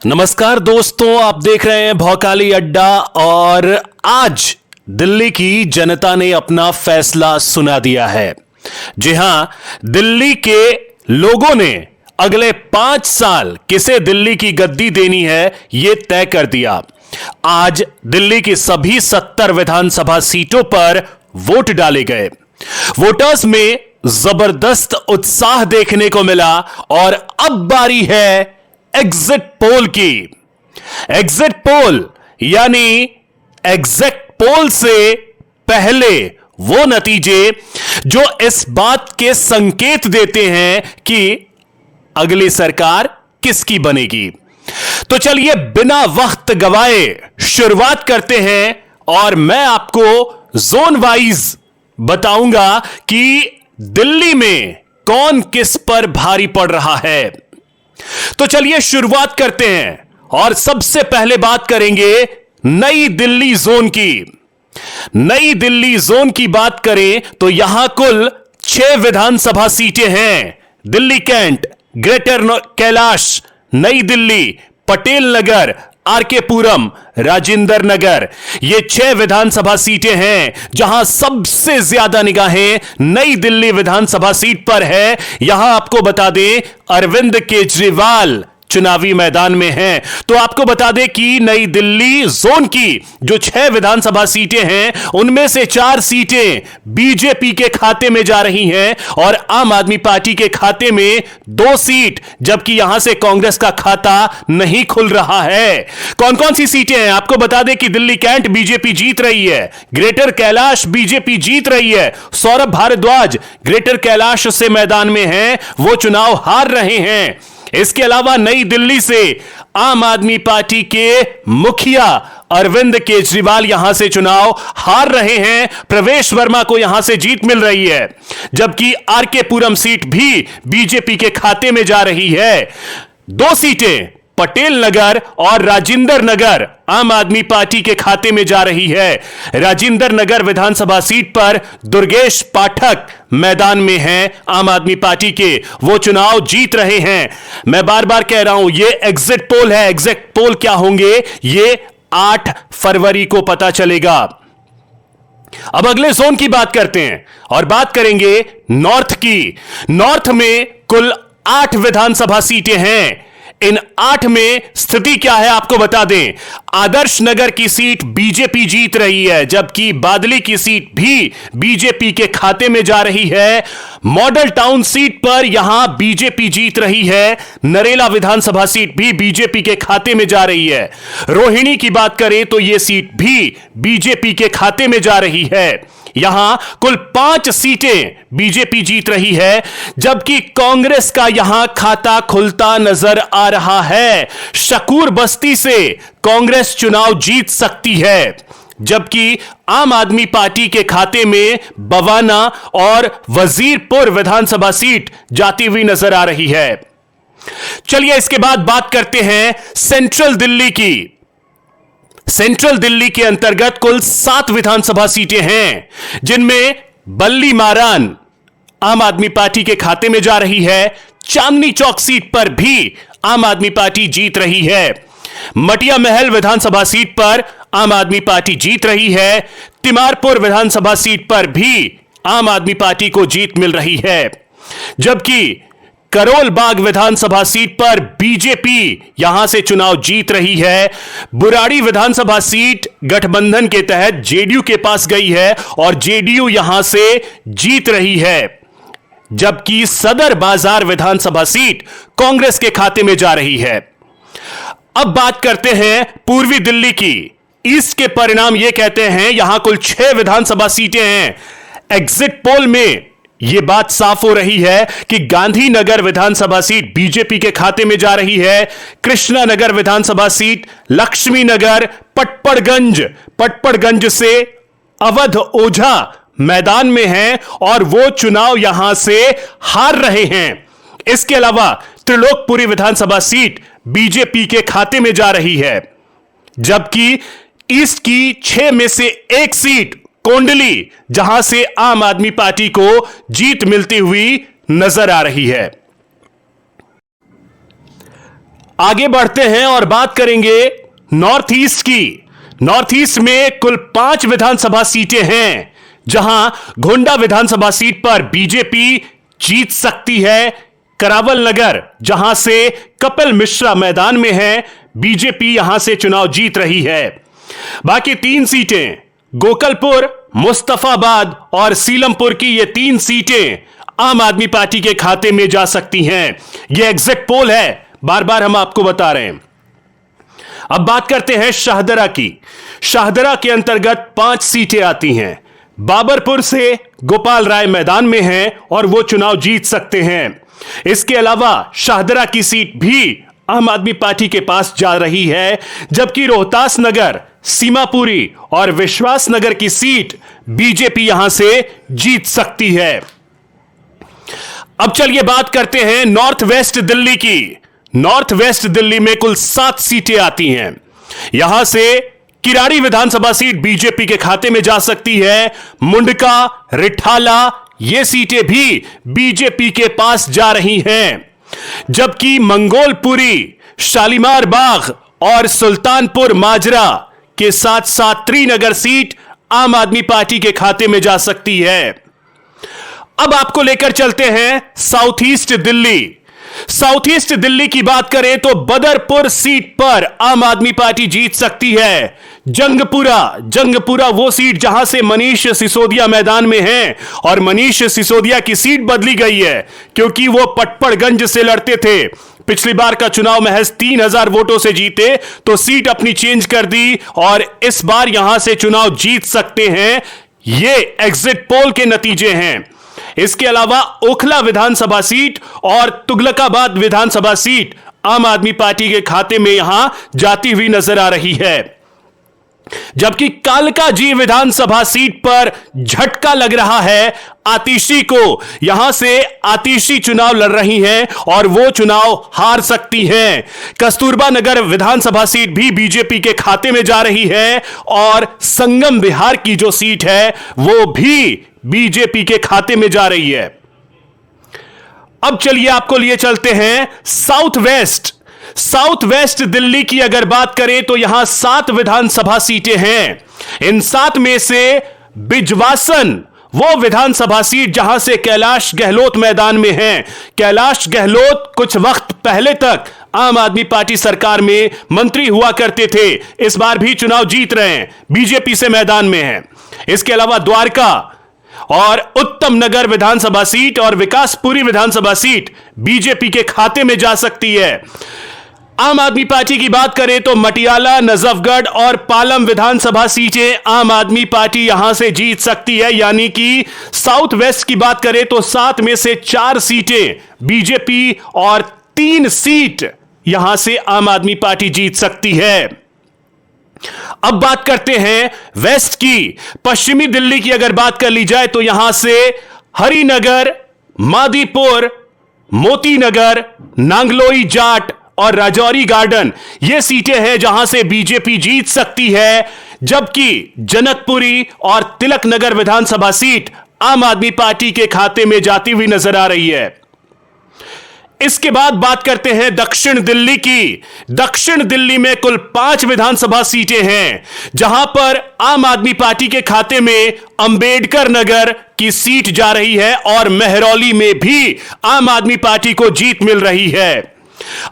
नमस्कार दोस्तों, आप देख रहे हैं भौकाली अड्डा। और आज दिल्ली की जनता ने अपना फैसला सुना दिया है। जी हां, दिल्ली के लोगों ने अगले 5 साल किसे दिल्ली की गद्दी देनी है यह तय कर दिया। आज दिल्ली की सभी 70 विधानसभा सीटों पर वोट डाले गए। वोटर्स में जबरदस्त उत्साह देखने को मिला और अब बारी है एग्जिट पोल की। एग्जिट पोल यानी एग्जिट पोल से पहले वो नतीजे जो इस बात के संकेत देते हैं कि अगली सरकार किसकी बनेगी। तो चलिए बिना वक्त गवाए शुरुआत करते हैं और मैं आपको जोन वाइज बताऊंगा कि दिल्ली में कौन किस पर भारी पड़ रहा है। तो चलिए शुरुआत करते हैं और सबसे पहले बात करेंगे नई दिल्ली जोन की। नई दिल्ली जोन की बात करें तो यहां कुल 6 विधानसभा सीटें हैं। दिल्ली कैंट, ग्रेटर कैलाश, नई दिल्ली, पटेल नगर, आरके पुरम, राजेंद्र नगर, ये 6 विधानसभा सीटें हैं जहां सबसे ज्यादा निगाहें नई दिल्ली विधानसभा सीट पर है। यहां आपको बता दें अरविंद केजरीवाल चुनावी मैदान में हैं। तो आपको बता दें कि नई दिल्ली जोन की जो 6 विधानसभा सीटें हैं उनमें से 4 सीटें बीजेपी के खाते में जा रही हैं और आम आदमी पार्टी के खाते में 2 सीट, जबकि यहां से कांग्रेस का खाता नहीं खुल रहा है। कौन कौन सी सीटें हैं आपको बता दें कि दिल्ली कैंट बीजेपी जीत रही है, ग्रेटर कैलाश बीजेपी जीत रही है, सौरभ भारद्वाज ग्रेटर कैलाश से मैदान में हैं, वो चुनाव हार रहे हैं। इसके अलावा नई दिल्ली से आम आदमी पार्टी के मुखिया अरविंद केजरीवाल यहां से चुनाव हार रहे हैं। प्रवेश वर्मा को यहां से जीत मिल रही है, जबकि आरके पुरम सीट भी बीजेपी के खाते में जा रही है। 2 सीटें पटेल नगर और राजेंद्र नगर आम आदमी पार्टी के खाते में जा रही है। राजेंद्र नगर विधानसभा सीट पर दुर्गेश पाठक मैदान में हैं आम आदमी पार्टी के, वो चुनाव जीत रहे हैं। मैं बार बार कह रहा हूं ये एग्जिट पोल है। एग्जिट पोल क्या होंगे ये 8 फरवरी को पता चलेगा। अब अगले जोन की बात करते हैं और बात करेंगे नॉर्थ की। नॉर्थ में कुल 8 विधानसभा सीटें हैं। इन 8 में स्थिति क्या है आपको बता दें। आदर्श नगर की सीट बीजेपी जीत रही है, जबकि बादली की सीट भी बीजेपी के खाते में जा रही है। मॉडल टाउन सीट पर यहां बीजेपी जीत रही है। नरेला विधानसभा सीट भी बीजेपी के खाते में जा रही है। रोहिणी की बात करें तो यह सीट भी बीजेपी के खाते में जा रही है। यहां कुल 5 सीटें बीजेपी जीत रही है, जबकि कांग्रेस का यहां खाता खुलता नजर आ रहा है। शकूर बस्ती से कांग्रेस चुनाव जीत सकती है, जबकि आम आदमी पार्टी के खाते में बवाना और वजीरपुर विधानसभा सीट जाती हुई नजर आ रही है। चलिए इसके बाद बात करते हैं सेंट्रल दिल्ली की। सेंट्रल दिल्ली के अंतर्गत कुल 7 विधानसभा सीटें हैं, जिनमें बल्ली मारान आम आदमी पार्टी के खाते में जा रही है। चांदनी चौक सीट पर भी आम आदमी पार्टी जीत रही है। मटिया महल विधानसभा सीट पर आम आदमी पार्टी जीत रही है। तिमारपुर विधानसभा सीट पर भी आम आदमी पार्टी को जीत मिल रही है, जबकि करोल बाग विधानसभा सीट पर बीजेपी यहां से चुनाव जीत रही है। बुराड़ी विधानसभा सीट गठबंधन के तहत जेडीयू के पास गई है और जेडीयू यहां से जीत रही है, जबकि सदर बाजार विधानसभा सीट कांग्रेस के खाते में जा रही है। अब बात करते हैं पूर्वी दिल्ली की। ईस्ट के परिणाम यह कहते हैं यहां कुल 6 विधानसभा सीटें हैं। एग्जिट पोल में यह बात साफ हो रही है कि गांधीनगर विधानसभा सीट बीजेपी के खाते में जा रही है। कृष्णा नगर विधानसभा सीट, लक्ष्मी नगर, पटपड़गंज से अवध ओझा मैदान में हैं और वो चुनाव यहां से हार रहे हैं। इसके अलावा त्रिलोकपुरी विधानसभा सीट बीजेपी के खाते में जा रही है, जबकि ईस्ट की 6 में से 1 सीट कोंडली, जहां से आम आदमी पार्टी को जीत मिलती हुई नजर आ रही है। आगे बढ़ते हैं और बात करेंगे नॉर्थ ईस्ट की। नॉर्थ ईस्ट में कुल 5 विधानसभा सीटें हैं, जहां गोंडा विधानसभा सीट पर बीजेपी जीत सकती है। करावल नगर, जहां से कपिल मिश्रा मैदान में है, बीजेपी यहां से चुनाव जीत रही है। बाकी 3 सीटें गोकलपुर, मुस्तफाबाद और सीलमपुर की, ये 3 सीटें आम आदमी पार्टी के खाते में जा सकती हैं। यह एग्जिट पोल है, बार बार हम आपको बता रहे हैं। अब बात करते हैं शाहदरा की। शाहदरा के अंतर्गत 5 सीटें आती हैं। बाबरपुर से गोपाल राय मैदान में हैं और वो चुनाव जीत सकते हैं। इसके अलावा शाहदरा की सीट भी आम आदमी पार्टी के पास जा रही है, जबकि रोहतास नगर, सीमापुरी और विश्वास नगर की सीट बीजेपी यहां से जीत सकती है। अब चलिए बात करते हैं नॉर्थ वेस्ट दिल्ली की। नॉर्थ वेस्ट दिल्ली में कुल 7 सीटें आती हैं। यहां से किराड़ी विधानसभा सीट बीजेपी के खाते में जा सकती है। मुंडका, रिठाला, ये सीटें भी बीजेपी के पास जा रही हैं, जबकि मंगोलपुरी, शालीमार बाग और सुल्तानपुर माजरा के साथ साथ त्रिनगर सीट आम आदमी पार्टी के खाते में जा सकती है। अब आपको लेकर चलते हैं south east Delhi. South east Delhi की बात करें तो बदरपुर सीट पर आम आदमी पार्टी जीत सकती है। जंगपुरा वो सीट जहां से मनीष सिसोदिया मैदान में हैं, और मनीष सिसोदिया की सीट बदली गई है क्योंकि वो पटपड़गंज से लड़ते थे। पिछली बार का चुनाव महज 3000 वोटों से जीते, तो सीट अपनी चेंज कर दी और इस बार यहां से चुनाव जीत सकते हैं। ये एग्जिट पोल के नतीजे हैं। इसके अलावा ओखला विधानसभा सीट और तुगलकाबाद विधानसभा सीट आम आदमी पार्टी के खाते में यहां जाती हुई नजर आ रही है, जबकि कालकाजी विधानसभा सीट पर झटका लग रहा है आतिशी को। यहां से आतिशी चुनाव लड़ रही हैं और वो चुनाव हार सकती हैं। कस्तूरबा नगर विधानसभा सीट भी बीजेपी के खाते में जा रही है और संगम विहार की जो सीट है वो भी बीजेपी के खाते में जा रही है। अब चलिए आपको लिए चलते हैं south west. South west Delhi की अगर बात करें तो यहां 7 विधानसभा सीटें हैं। इन 7 में से बिजवासन वो विधानसभा सीट जहां से कैलाश गहलोत मैदान में हैं। कैलाश गहलोत कुछ वक्त पहले तक आम आदमी पार्टी सरकार में मंत्री हुआ करते थे, इस बार भी चुनाव जीत रहे हैं, बीजेपी से मैदान में हैं। इसके अलावा द्वारका और उत्तम नगर विधानसभा सीट और विकासपुरी विधानसभा सीट बीजेपी के खाते में जा सकती है। आम आदमी पार्टी की बात करें तो मटियाला, नजफगढ़ और पालम विधानसभा सीटें आम आदमी पार्टी यहां से जीत सकती है। यानी कि साउथ वेस्ट की बात करें तो 7 में से 4 सीटें बीजेपी और 3 सीट यहां से आम आदमी पार्टी जीत सकती है। अब बात करते हैं वेस्ट की। पश्चिमी दिल्ली की अगर बात कर ली जाए तो यहां से हरिनगर, मादीपुर, मोतीनगर, नांगलोई जाट और राजौरी गार्डन ये सीटें हैं जहां से बीजेपी जीत सकती है, जबकि जनकपुरी और तिलक नगर विधानसभा सीट आम आदमी पार्टी के खाते में जाती हुई नजर आ रही है। इसके बाद बात करते हैं दक्षिण दिल्ली की। दक्षिण दिल्ली में कुल 5 विधानसभा सीटें हैं, जहां पर आम आदमी पार्टी के खाते में अंबेडकर नगर की सीट जा रही है और महरौली में भी आम आदमी पार्टी को जीत मिल रही है।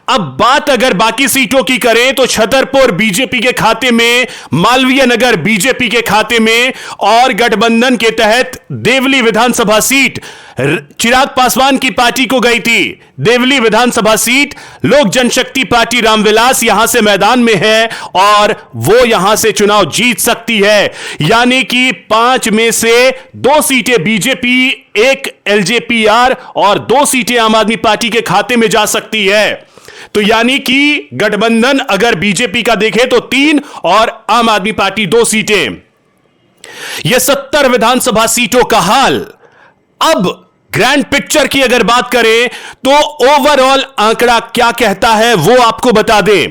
अब बात अगर बाकी सीटों की करें तो छतरपुर बीजेपी के खाते में, मालवीय नगर बीजेपी के खाते में और गठबंधन के तहत देवली विधानसभा सीट चिराग पासवान की पार्टी को गई थी। देवली विधानसभा सीट लोक जनशक्ति पार्टी रामविलास यहां से मैदान में है और वो यहां से चुनाव जीत सकती है। यानी कि 5 में से 2 सीटें बीजेपी, 1 एलजेपीआर और 2 सीटें आम आदमी पार्टी के खाते में जा सकती है। तो यानी कि गठबंधन अगर बीजेपी का देखे तो 3 और आम आदमी पार्टी 2 सीटें। यह 70 विधानसभा सीटों का हाल। अब ग्रैंड पिक्चर की अगर बात करें तो ओवरऑल आंकड़ा क्या कहता है वो आपको बता दें।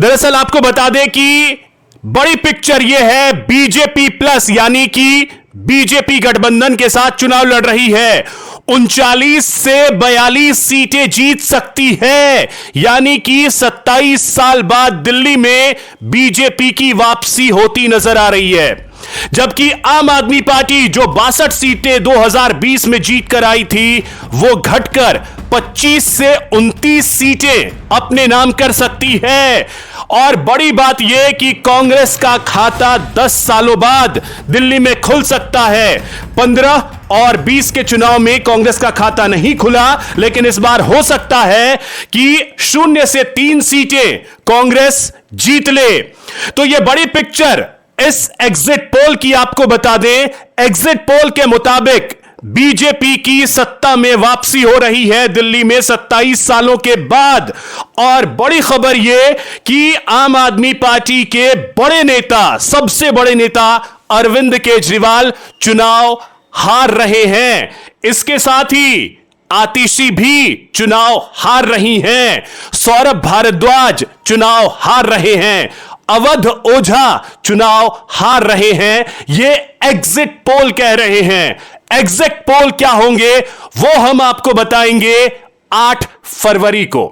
दरअसल आपको बता दें कि बड़ी पिक्चर यह है बीजेपी प्लस, यानी कि बीजेपी गठबंधन के साथ चुनाव लड़ रही है। 39 से 42 सीटें जीत सकती है, यानी कि 27 साल बाद दिल्ली में बीजेपी की वापसी होती नजर आ रही है। जबकि आम आदमी पार्टी जो 62 सीटें 2020 में जीत कर आई थी, वो घटकर 25 से 29 सीटें अपने नाम कर सकती है। और बड़ी बात यह कि कांग्रेस का खाता 10 सालों बाद दिल्ली में खुल सकता है। 15 और 20 के चुनाव में कांग्रेस का खाता नहीं खुला, लेकिन इस बार हो सकता है कि 0 से 3 सीटें कांग्रेस जीत ले। तो यह बड़ी पिक्चर इस एग्जिट पोल की आपको बता दें। एग्जिट पोल के मुताबिक बीजेपी की सत्ता में वापसी हो रही है दिल्ली में 27 सालों के बाद। और बड़ी खबर यह कि आम आदमी पार्टी के बड़े नेता, सबसे बड़े नेता अरविंद केजरीवाल चुनाव हार रहे हैं। इसके साथ ही आतिशी भी चुनाव हार रही हैं। सौरभ भारद्वाज चुनाव हार रहे हैं। अवध ओझा चुनाव हार रहे हैं। ये एग्जिट पोल कह रहे हैं। एग्जिट पोल क्या होंगे वो हम आपको बताएंगे 8 फरवरी को।